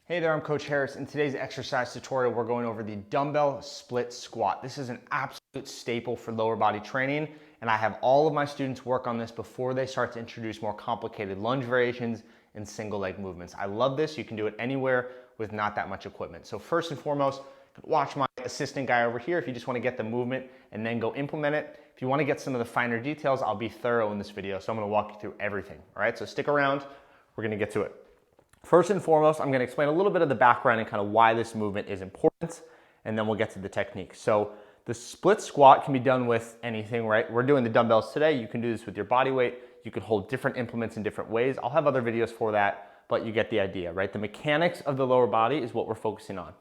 Hey there, I'm Coach Harris. In today's exercise tutorial, we're going over the dumbbell split squat. This is an absolute staple for lower body training, and I have all of my students work on this before they start to introduce more complicated lunge variations and single leg movements. I love this. You can do it anywhere with not that much equipment. So first and foremost, watch my assistant guy over here if you just want to get the movement and then go implement it. If you want to get some of the finer details, I'll be thorough in this video, so I'm going to walk you through everything. All right, so stick around. We're going to get to it. First and foremost, I'm going to explain a little bit of the background and kind of why this movement is important, and then we'll get to the technique. So the split squat can be done with anything, right? We're doing the dumbbells today. You can do this with your body weight. You can hold different implements in different ways. I'll have other videos for that, but you get the idea, right? The mechanics of the lower body is what we're focusing on.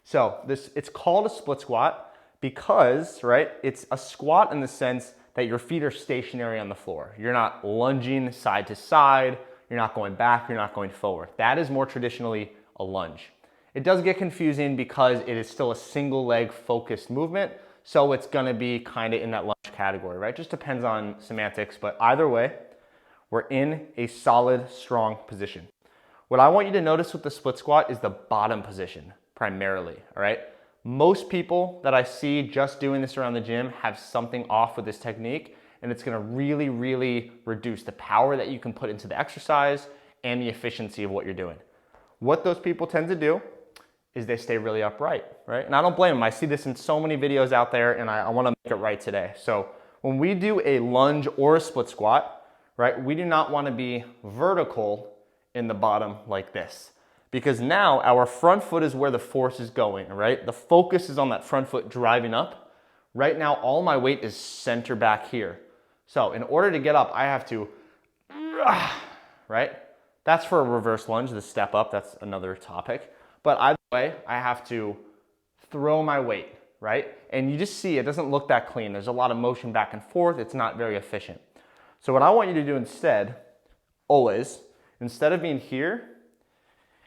So it's called a split squat because, right, it's a squat in the sense that your feet are stationary on the floor. You're not lunging side to side. You're not going back, you're not going forward. That is more traditionally a lunge. It does get confusing because it is still a single leg focused movement, so it's gonna be kind of in that lunge category, right? Just depends on semantics, but either way, we're in a solid, strong position. What I want you to notice with the split squat is the bottom position, primarily, all right? Most people that I see just doing this around the gym have something off with this technique, and it's gonna really, really reduce the power that you can put into the exercise and the efficiency of what you're doing. What those people tend to do is they stay really upright, right? And I don't blame them. I see this in so many videos out there, and I wanna make it right today. So when we do a lunge or a split squat, right, we do not wanna be vertical in the bottom like this, because now our front foot is where the force is going, right? The focus is on that front foot driving up. Right now, all my weight is center back here. So in order to get up, I have to, right? That's for a reverse lunge, the step up, that's another topic. But either way, I have to throw my weight, right? And you just see it doesn't look that clean. There's a lot of motion back and forth. It's not very efficient. So what I want you to do instead, always, instead of being here,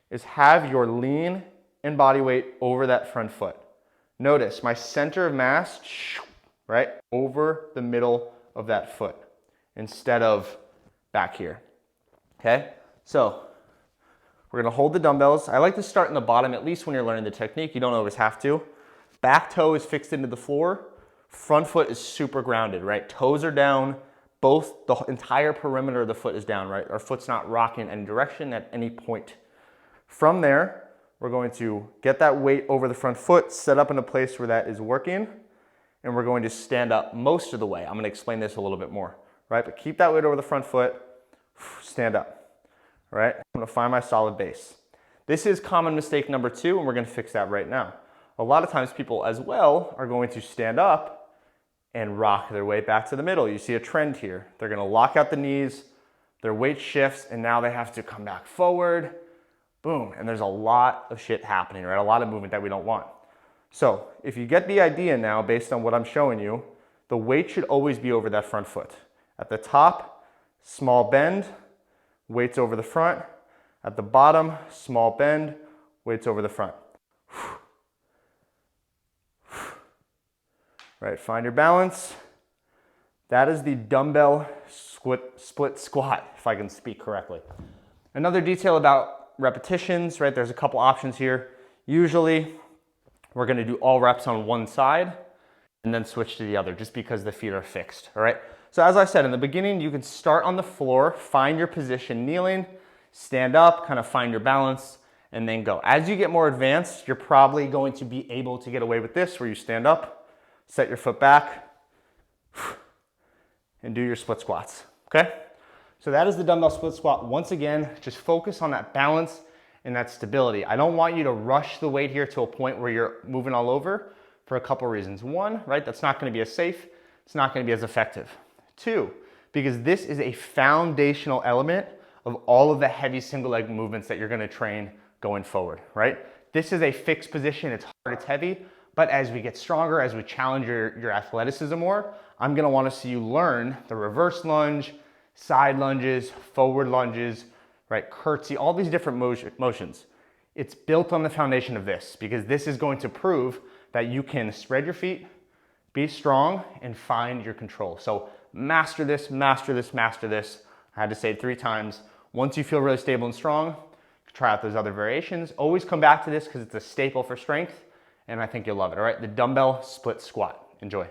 is have your lean and body weight over that front foot. Notice my center of mass, right, over the middle of that foot instead of back here, okay? So we're gonna hold the dumbbells. I like to start in the bottom, at least when you're learning the technique. You don't always have to. Back toe is fixed into the floor. Front foot is super grounded, right? Toes are down. The entire perimeter of the foot is down, right? Our foot's not rocking in any direction at any point. From there, we're going to get that weight over the front foot, set up in a place where that is working, and we're going to stand up most of the way. I'm going to explain this a little bit more, right? But keep that weight over the front foot, stand up, all right? I'm going to find my solid base. This is common mistake number 2, and we're going to fix that right now. A lot of times people as well are going to stand up and rock their way back to the middle. You see a trend here. They're going to lock out the knees, their weight shifts, and now they have to come back forward. Boom, and there's a lot of shit happening, right? A lot of movement that we don't want. So if you get the idea now, based on what I'm showing you, the weight should always be over that front foot. At the top, small bend, weights over the front. At the bottom, small bend, weights over the front. Right, find your balance. That is the dumbbell split squat, if I can speak correctly. Another detail about repetitions, right? There's a couple options here. Usually, we're gonna do all reps on one side and then switch to the other just because the feet are fixed, all right? So as I said, in the beginning, you can start on the floor, find your position kneeling, stand up, kind of find your balance, and then go. As you get more advanced, you're probably going to be able to get away with this where you stand up, set your foot back, and do your split squats, okay? So that is the dumbbell split squat. Once again, just focus on that balance and that stability. I don't want you to rush the weight here to a point where you're moving all over for a couple reasons. 1, right, that's not gonna be as safe. It's not gonna be as effective. 2, because this is a foundational element of all of the heavy single leg movements that you're gonna train going forward, right? This is a fixed position, it's hard, it's heavy, but as we get stronger, as we challenge your athleticism more, I'm gonna wanna see you learn the reverse lunge, side lunges, forward lunges, right, curtsy, all these different motions. It's built on the foundation of this because this is going to prove that you can spread your feet, be strong, and find your control. So master this, master this, master this. I had to say it 3 times. Once you feel really stable and strong, try out those other variations. Always come back to this because it's a staple for strength, and I think you'll love it. All right, the dumbbell split squat. Enjoy.